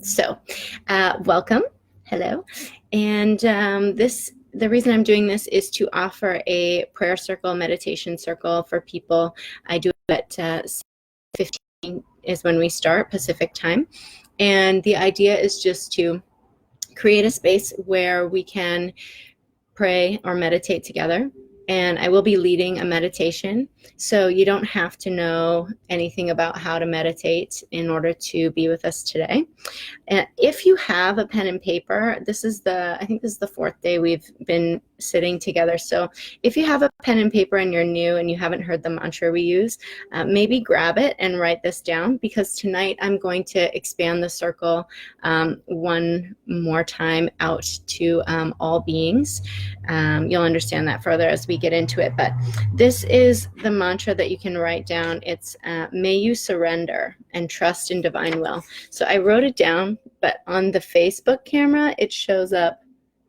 So, welcome. Hello. And the reason I'm doing this is to offer a prayer circle, meditation circle for people. I do it at 15 is when we start Pacific time. And the idea is just to create a space where we can pray or meditate together. And I will be leading a meditation. So you don't have to know anything about how to meditate in order to be with us today. And if you have a pen and paper, I think this is the fourth day we've been sitting together. So if you have a pen and paper and you're new and you haven't heard the mantra we use, maybe grab it and write this down, because tonight I'm going to expand the circle one more time out to all beings. You'll understand that further as we get into it. But this is the mantra that you can write down. It's may you surrender and trust in divine will. So I wrote it down, but on the Facebook camera, it shows up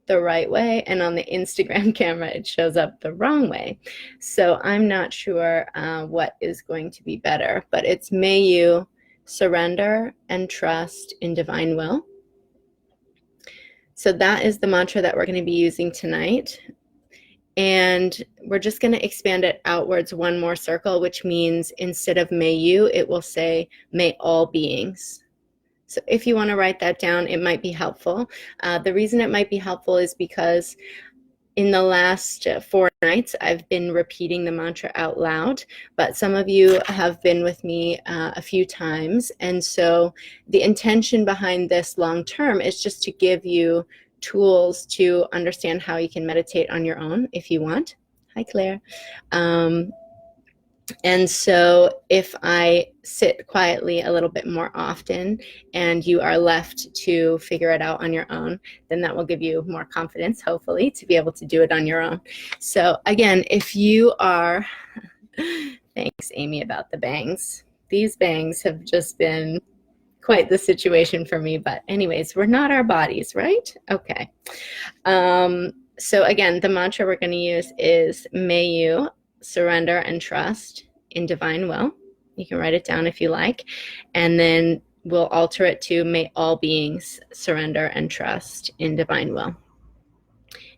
the right way, and on the Instagram camera, it shows up the wrong way. So I'm not sure what is going to be better, but it's may you surrender and trust in divine will. So that is the mantra that we're going to be using tonight. And we're just going to expand it outwards one more circle, which means instead of may you, it will say may all beings. So if you want to write that down, it might be helpful. The reason it might be helpful is because in the last 4 nights, I've been repeating the mantra out loud, but some of you have been with me a few times. And so the intention behind this long term is just to give you tools to understand how you can meditate on your own if you want. Hi, Claire. And so if I sit quietly a little bit more often and you are left to figure it out on your own, then that will give you more confidence, hopefully, to be able to do it on your own. So again, if you are, thanks Amy about the bangs. These bangs have just been quite the situation for me, but anyways, we're not our bodies, right? Okay. So again, the mantra we're going to use is may you surrender and trust in divine will. You can write it down if you like, and then we'll alter it to may all beings surrender and trust in divine will.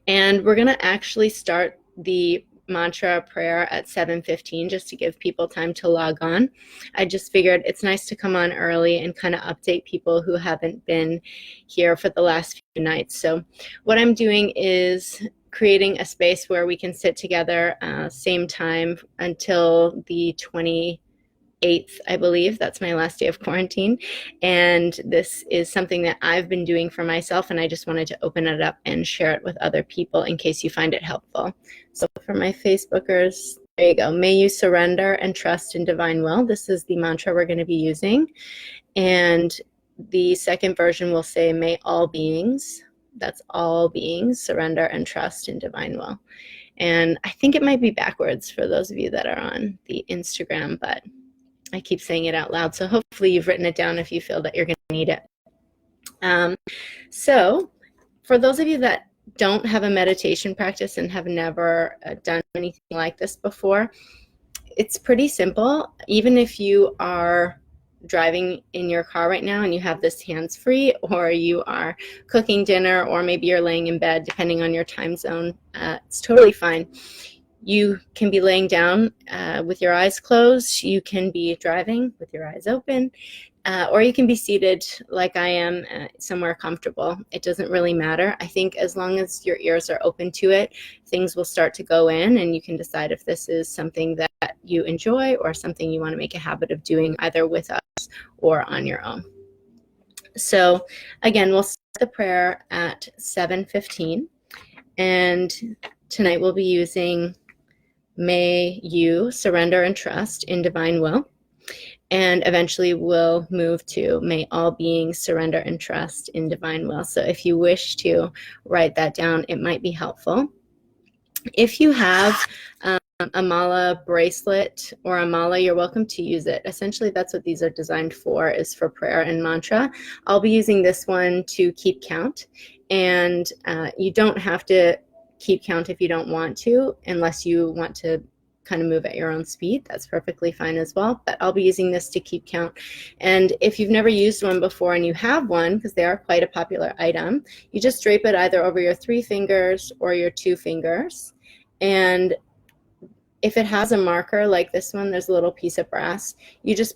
And we're going to actually start the mantra prayer at 7:15 just to give people time to log on. I just figured it's nice to come on early and kind of update people who haven't been here for the last few nights. So what I'm doing is creating a space where we can sit together same time until the 28th, I believe. That's my last day of quarantine. And this is something that I've been doing for myself, and I just wanted to open it up and share it with other people in case you find it helpful. So for my Facebookers, there you go. May you surrender and trust in divine will. This is the mantra we're going to be using. And the second version will say, may all beings, that's all beings, surrender and trust in divine will. And I think it might be backwards for those of you that are on the Instagram, but I keep saying it out loud. So hopefully you've written it down if you feel that you're going to need it. So for those of you that don't have a meditation practice and have never done anything like this before, it's pretty simple. Even if you are driving in your car right now and you have this hands-free, or you are cooking dinner, or maybe you're laying in bed, depending on your time zone, it's totally fine. You can be laying down with your eyes closed. You can be driving with your eyes open, or you can be seated like I am, somewhere comfortable. It doesn't really matter. I think as long as your ears are open to it, things will start to go in, and you can decide if this is something that you enjoy or something you want to make a habit of doing either with us or on your own. So again, we'll start the prayer at 7:15, and tonight we'll be using may you surrender and trust in divine will. And eventually we'll move to may all beings surrender and trust in divine will. So if you wish to write that down, it might be helpful. If you have a mala bracelet or a mala, you're welcome to use it. Essentially, that's what these are designed for, is for prayer and mantra. I'll be using this one to keep count. And you don't have to keep count if you don't want to, unless you want to kind of move at your own speed, that's perfectly fine as well. But I'll be using this to keep count. And if you've never used one before and you have one, because they are quite a popular item, you just drape it either over your 3 fingers or your 2 fingers. And if it has a marker like this one, there's a little piece of brass, you just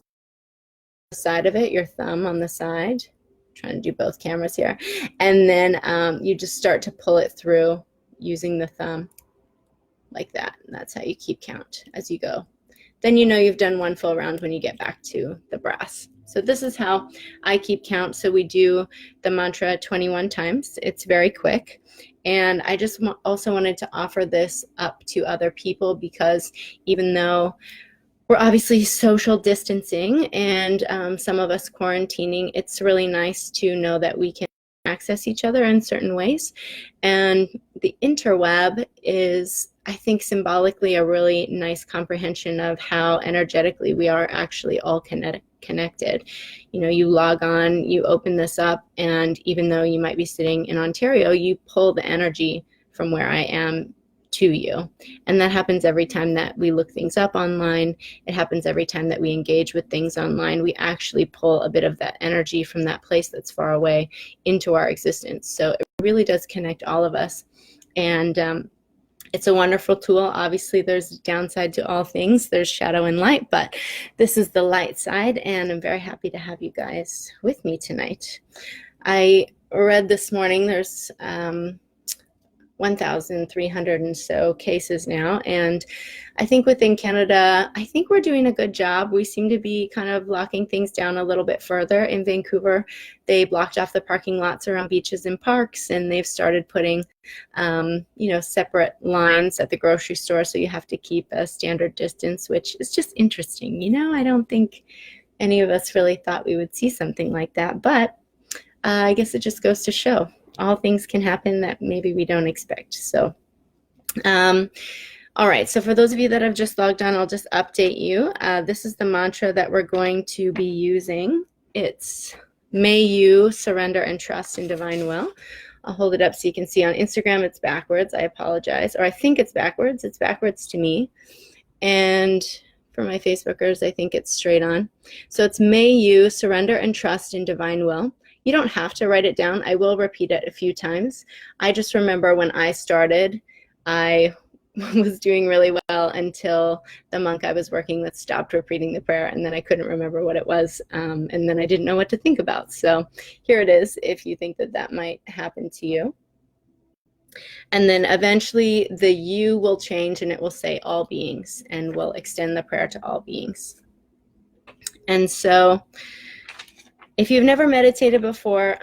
the side of it, your thumb on the side, I'm trying to do both cameras here, and then you just start to pull it through using the thumb like that. And that's how you keep count as you go. Then you know you've done one full round when you get back to the brass. So this is how I keep count. So we do the mantra 21 times. It's very quick. And I just also wanted to offer this up to other people, because even though we're obviously social distancing and some of us quarantining, it's really nice to know that we can access each other in certain ways. And the interweb is, I think, symbolically a really nice comprehension of how energetically we are actually all connected. You know, you log on, you open this up, and even though you might be sitting in Ontario, you pull the energy from where I am to you. And that happens every time that we look things up online. It happens every time that we engage with things online. We actually pull a bit of that energy from that place that's far away into our existence. So it really does connect all of us. And it's a wonderful tool. Obviously, there's a downside to all things. There's shadow and light, but this is the light side, and I'm very happy to have you guys with me tonight. I read this morning there's 1,300 and so cases now, and I think within Canada, I think we're doing a good job. We seem to be kind of locking things down a little bit further. In Vancouver, they blocked off the parking lots around beaches and parks, and they've started putting separate lines at the grocery store, so you have to keep a standard distance, which is just interesting. I don't think any of us really thought we would see something like that, but I guess it just goes to show all things can happen that maybe we don't expect. So, all right. So for those of you that have just logged on, I'll just update you. This is the mantra that we're going to be using. It's may you surrender and trust in divine will. I'll hold it up so you can see. On Instagram, it's backwards. I apologize. Or I think it's backwards. It's backwards to me. And for my Facebookers, I think it's straight on. So it's may you surrender and trust in divine will. You don't have to write it down. I will repeat it a few times. I just remember when I started, I was doing really well until the monk I was working with stopped repeating the prayer, and then I couldn't remember what it was, and then I didn't know what to think about. So here it is, if you think that that might happen to you. And then eventually the you will change, and it will say all beings, and we'll extend the prayer to all beings. And so if you've never meditated before,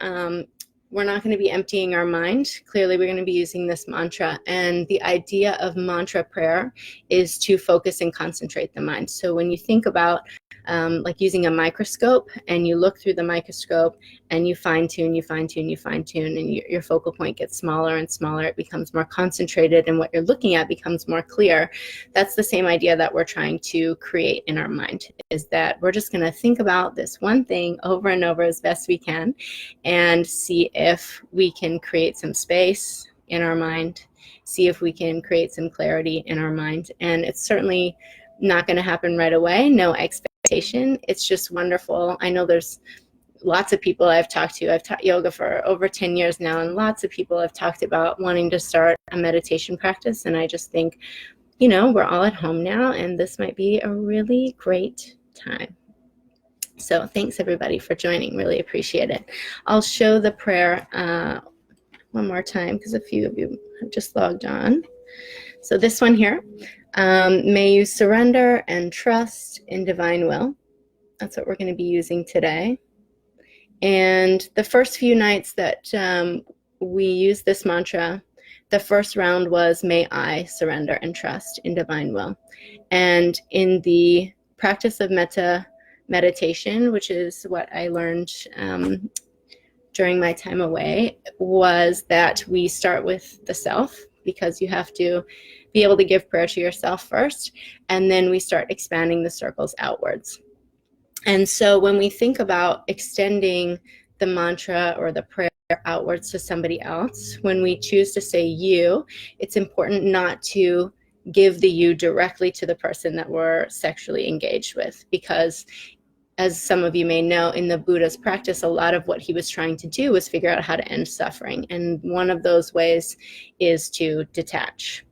we're not going to be emptying our mind. Clearly, we're going to be using this mantra. And the idea of mantra prayer is to focus and concentrate the mind. So when you think about like using a microscope, and you look through the microscope and you fine tune, and your focal point gets smaller and smaller, it becomes more concentrated, and what you're looking at becomes more clear. That's the same idea that we're trying to create in our mind, is that we're just going to think about this one thing over and over as best we can, and see if we can create some space in our mind, see if we can create some clarity in our mind. And it's certainly not going to happen right away, no expectation. It's just wonderful. I know there's lots of people I've talked to. I've taught yoga for over 10 years now, and lots of people have talked about wanting to start a meditation practice. And I just think, we're all at home now, and this might be a really great time. So thanks everybody for joining. Really appreciate it. I'll show the prayer one more time, because a few of you have just logged on. So this one here, may you surrender and trust in divine will. That's what we're going to be using today. And the first few nights that we used this mantra, the first round was, may I surrender and trust in divine will. And in the practice of metta meditation, which is what I learned during my time away, was that we start with the self, because you have to be able to give prayer to yourself first, and then we start expanding the circles outwards. And so when we think about extending the mantra or the prayer outwards to somebody else, when we choose to say you, it's important not to give the you directly to the person that we're sexually engaged with. Because as some of you may know, in the Buddha's practice, a lot of what he was trying to do was figure out how to end suffering. And one of those ways is to detach.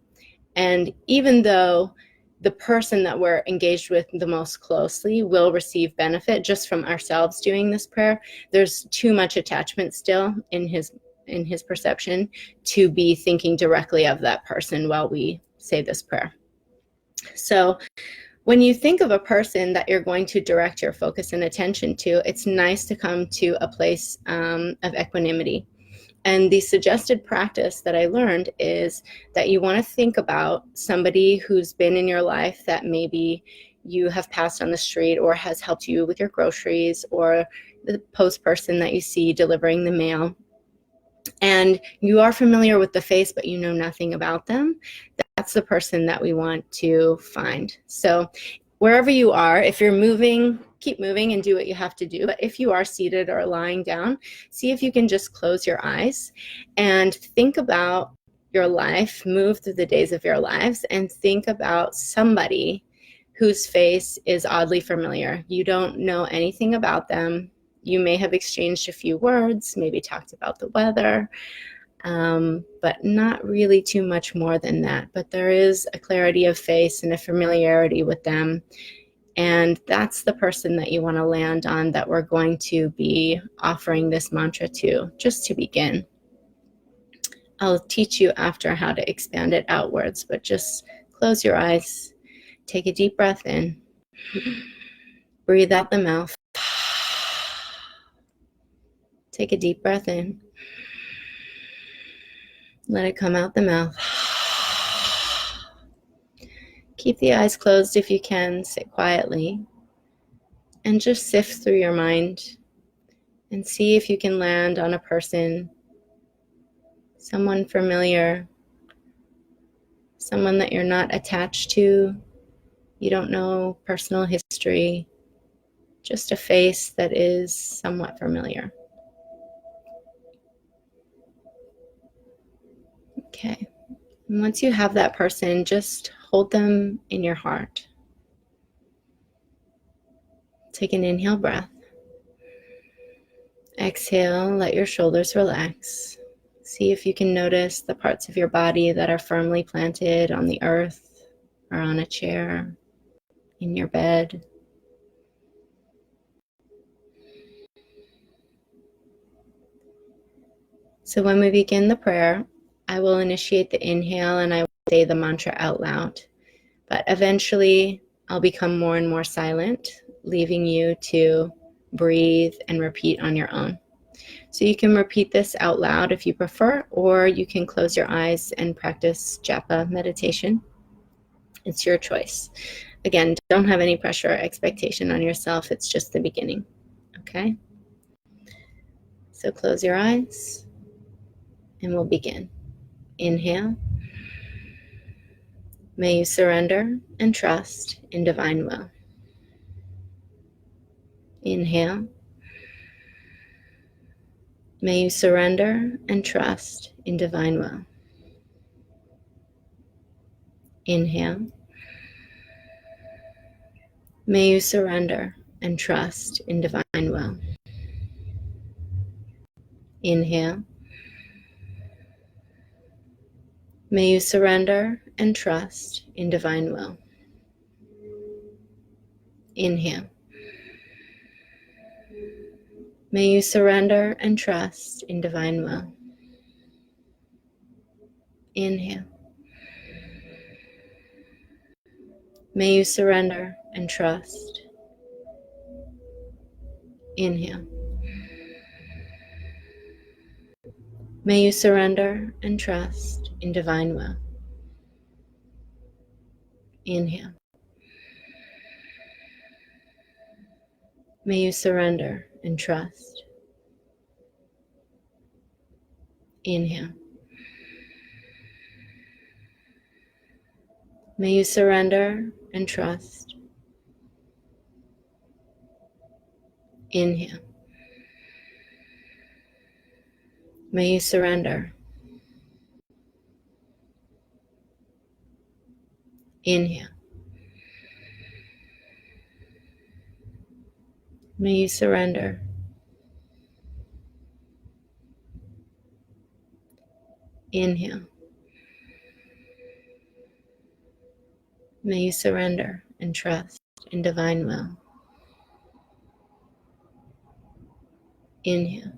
And even though the person that we're engaged with the most closely will receive benefit just from ourselves doing this prayer, there's too much attachment still in his perception to be thinking directly of that person while we say this prayer. So when you think of a person that you're going to direct your focus and attention to, it's nice to come to a place of equanimity. And the suggested practice that I learned is that you want to think about somebody who's been in your life that maybe you have passed on the street or has helped you with your groceries, or the post person that you see delivering the mail. And you are familiar with the face, but you know nothing about them. That's the person that we want to find. So wherever you are, if you're moving, keep moving and do what you have to do. But if you are seated or lying down, see if you can just close your eyes and think about your life, move through the days of your lives, and think about somebody whose face is oddly familiar. You don't know anything about them. You may have exchanged a few words, maybe talked about the weather, but not really too much more than that. But there is a clarity of face and a familiarity with them. And that's the person that you want to land on, that we're going to be offering this mantra to, just to begin. I'll teach you after how to expand it outwards, but just close your eyes, take a deep breath in, breathe out the mouth, take a deep breath in, let it come out the mouth. Keep the eyes closed if you can, sit quietly, and just sift through your mind and see if you can land on a person, someone familiar, someone that you're not attached to, you don't know personal history, just a face that is somewhat familiar. Okay. And once you have that person, just hold them in your heart. Take an inhale breath. Exhale, let your shoulders relax. See if you can notice the parts of your body that are firmly planted on the earth or on a chair, in your bed. So when we begin the prayer, I will initiate the inhale and I will say the mantra out loud. But eventually, I'll become more and more silent, leaving you to breathe and repeat on your own. So you can repeat this out loud if you prefer, or you can close your eyes and practice japa meditation. It's your choice. Again, don't have any pressure or expectation on yourself. It's just the beginning. Okay? So close your eyes and we'll begin. Inhale. May you surrender and trust in divine will. Inhale. May you surrender and trust in divine will. Inhale. May you surrender and trust in divine will. Inhale. May you surrender and trust in divine will. Inhale. May you surrender and trust in divine will. Inhale. May you surrender and trust. Inhale. May you surrender and trust in divine will. Inhale. May you surrender and trust. Inhale. May you surrender and trust. Inhale. May you surrender. Inhale. May you surrender. Inhale. May you surrender and trust in divine will. Inhale.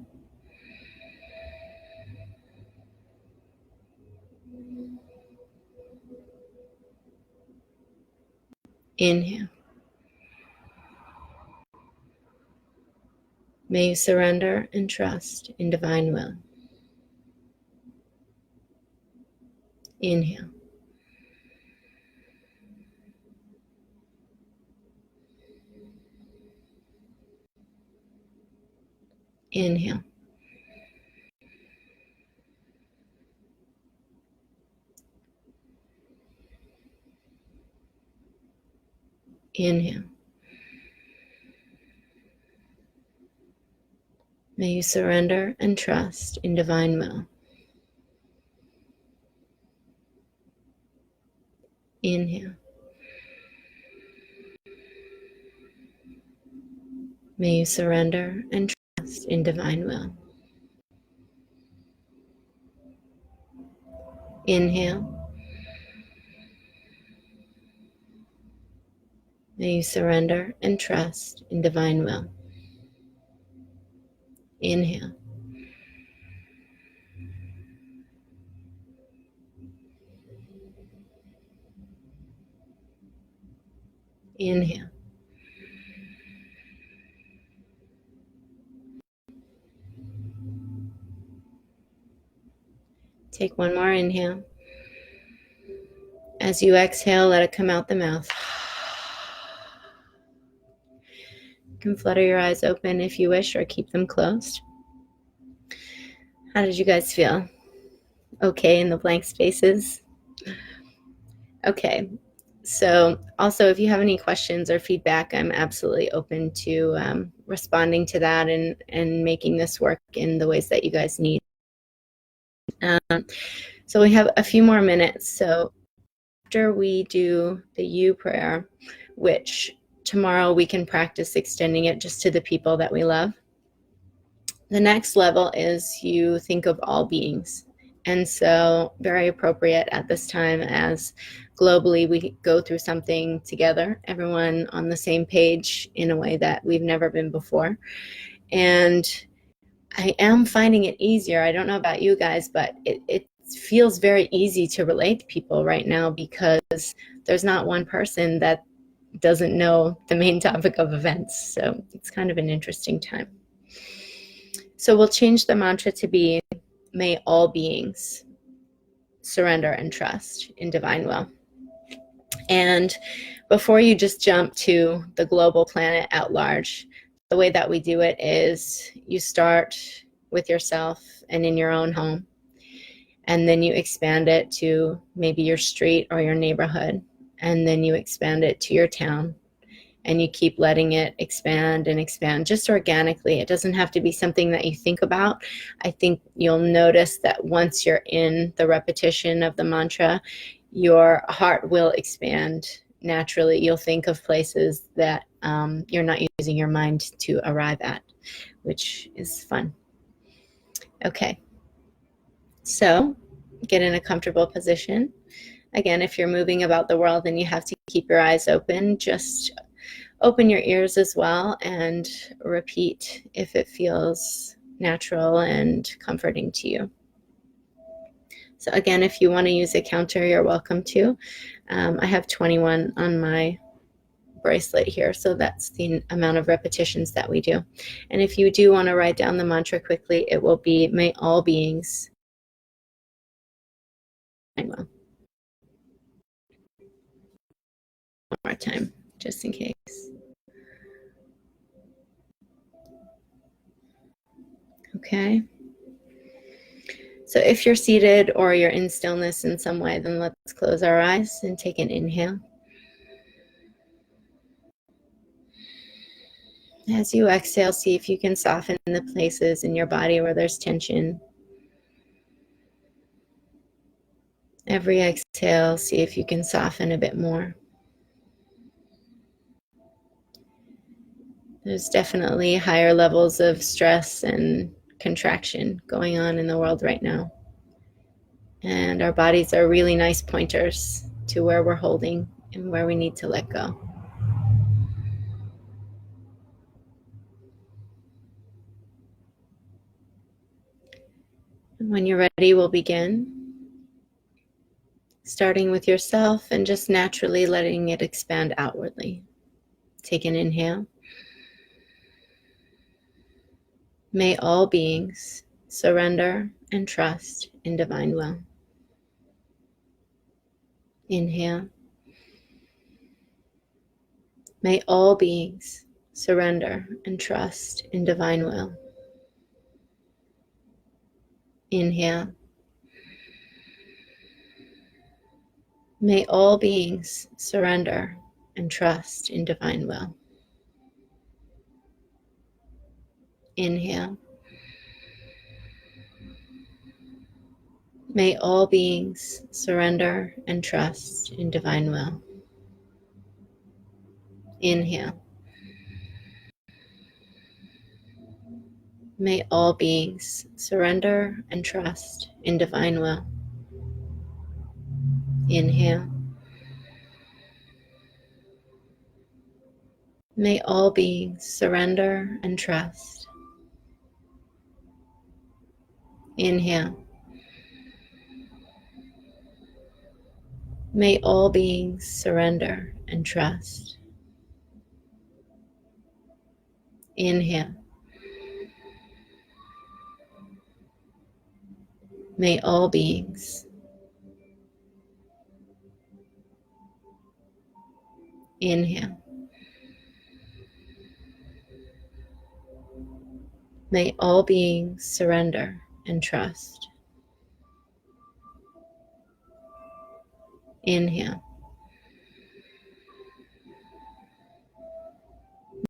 Inhale. May you surrender and trust in divine will. Inhale. Inhale. Inhale. May you surrender and trust in divine will. Inhale. May you surrender and trust in divine will. Inhale. May you surrender and trust in divine will. Inhale. Inhale. Take one more inhale. As you exhale, let it come out the mouth. You can flutter your eyes open if you wish, or keep them closed. How did you guys feel? Okay in the blank spaces? Okay. So also, if you have any questions or feedback, I'm absolutely open to responding to that and making this work in the ways that you guys need. So we have a few more minutes. So after we do the you prayer, which tomorrow we can practice extending it just to the people that we love, the next level is you think of all beings. And so very appropriate at this time, as globally we go through something together, everyone on the same page in a way that we've never been before. And I am finding it easier. I don't know about you guys, but it feels very easy to relate to people right now, because there's not one person that doesn't know the main topic of events. So it's kind of an interesting time. So we'll change the mantra to be, may all beings surrender and trust in divine will. And before you just jump to the global planet at large, the way that we do it is you start with yourself and in your own home, and then you expand it to maybe your street or your neighborhood, and then you expand it to your town, and you keep letting it expand and expand just organically. It doesn't have to be something that you think about. I think you'll notice that once you're in the repetition of the mantra, your heart will expand naturally. You'll think of places that you're not using your mind to arrive at, which is fun. Okay, so get in a comfortable position. Again, if you're moving about the world and you have to keep your eyes open, just open your ears as well and repeat if it feels natural and comforting to you. So again, if you want to use a counter, you're welcome to. I have 21 on my bracelet here, so that's the amount of repetitions that we do. And if you do want to write down the mantra quickly, it will be, may all beings well. One more time, just in case. Okay. So if you're seated or you're in stillness in some way, then let's close our eyes and take an inhale. As you exhale, see if you can soften the places in your body where there's tension. Every exhale, see if you can soften a bit more. There's definitely higher levels of stress and contraction going on in the world right now. And our bodies are really nice pointers to where we're holding and where we need to let go. And when you're ready, we'll begin. Starting with yourself and just naturally letting it expand outwardly. Take an inhale. May all beings surrender and trust in divine will. Inhale. May all beings surrender and trust in divine will. Inhale. May all beings surrender and trust in divine will. Inhale. May all beings surrender and trust in divine will. Inhale. May all beings surrender and trust in divine will. Inhale. May all beings surrender and trust. Inhale. May all beings surrender and trust. Inhale. May all beings. Inhale. May all beings surrender and trust. Inhale.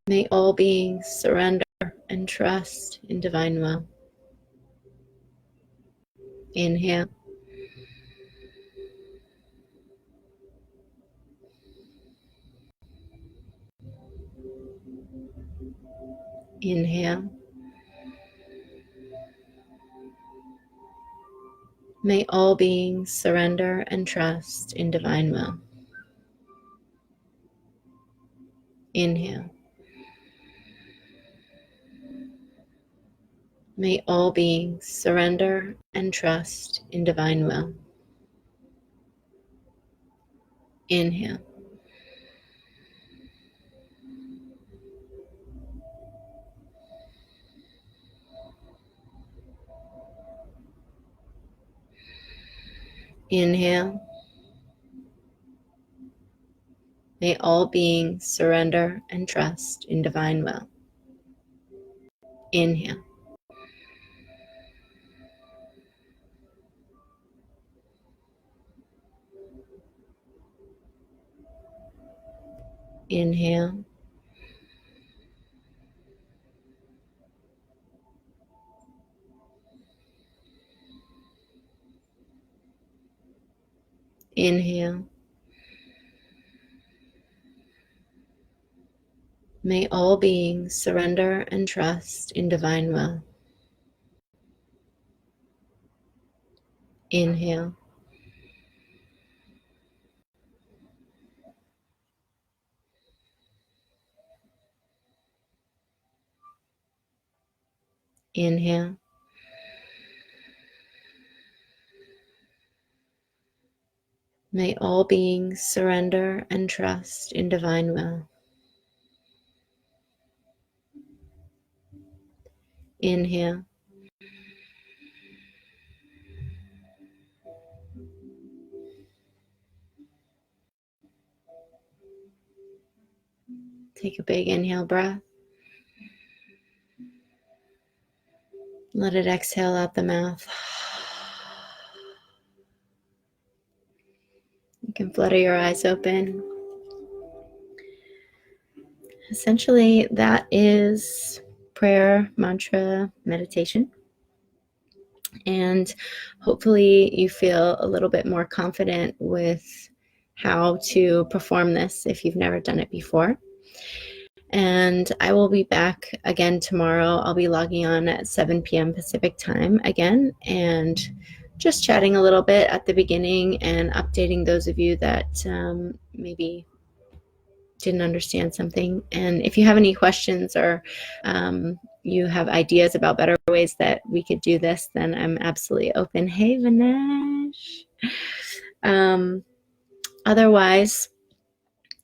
May all beings surrender and trust in divine will. Inhale. Inhale. May all beings surrender and trust in divine will. Inhale. May all beings surrender and trust in divine will. Inhale. Inhale. May all beings surrender and trust in divine will. Inhale. Inhale. Inhale. May all beings surrender and trust in divine will. Inhale. Inhale. May all beings surrender and trust in divine will. Inhale. Take a big inhale breath. Let it exhale out the mouth. You can flutter your eyes open. Essentially, that is prayer, mantra, meditation. And hopefully you feel a little bit more confident with how to perform this if you've never done it before. And I will be back again tomorrow. I'll be logging on at 7 p.m. Pacific time again, and just chatting a little bit at the beginning and updating those of you that maybe didn't understand something. And if you have any questions or you have ideas about better ways that we could do this, then I'm absolutely open. Hey, Vinesh. Otherwise,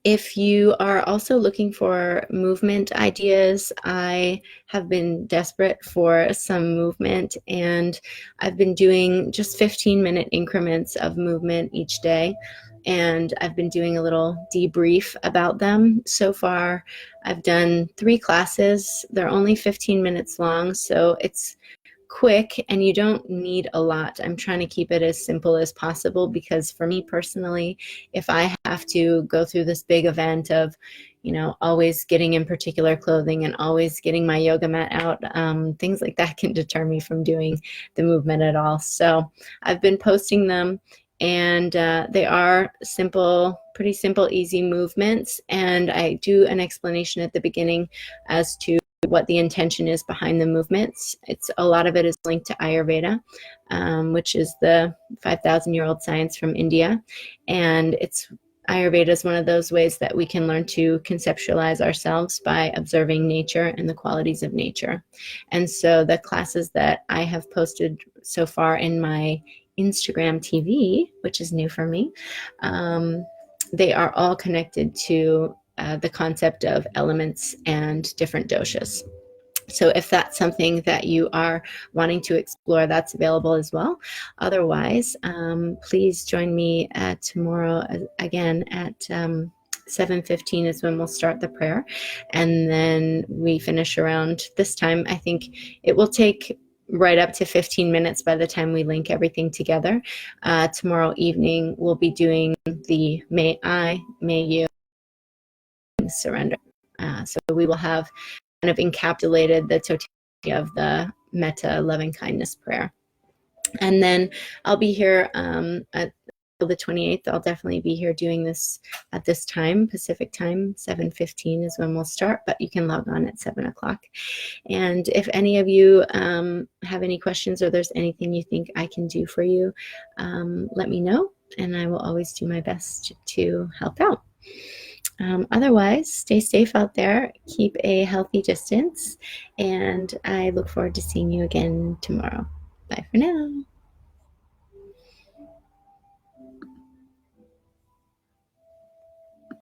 if you are also looking for movement ideas, I have been desperate for some movement, and I've been doing just 15-minute increments of movement each day, and I've been doing a little debrief about them. So far, I've done 3 classes. They're only 15 minutes long, so it's quick and you don't need a lot. I'm trying to keep it as simple as possible because for me personally, if I have to go through this big event of, always getting in particular clothing and always getting my yoga mat out, things like that can deter me from doing the movement at all. So I've been posting them, and they are simple, pretty simple, easy movements. And I do an explanation at the beginning as to what the intention is behind the movements. A lot of it is linked to Ayurveda, which is the 5,000-year-old science from India. And Ayurveda is one of those ways that we can learn to conceptualize ourselves by observing nature and the qualities of nature. And so the classes that I have posted so far in my Instagram TV, which is new for me, they are all connected to the concept of elements and different doshas. So if that's something that you are wanting to explore, that's available as well. Otherwise, please join me tomorrow again at 7:15 is when we'll start the prayer. And then we finish around this time. I think it will take right up to 15 minutes by the time we link everything together. Tomorrow evening, we'll be doing the May I, May You, Surrender. So we will have kind of encapsulated the totality of the metta loving kindness prayer. And then I'll be here at the 28th. I'll definitely be here doing this at this time, Pacific time. 7:15 is when we'll start, but you can log on at 7 o'clock. And if any of you have any questions or there's anything you think I can do for you, let me know, and I will always do my best to help out. Otherwise, stay safe out there, keep a healthy distance, and I look forward to seeing you again tomorrow. Bye for now.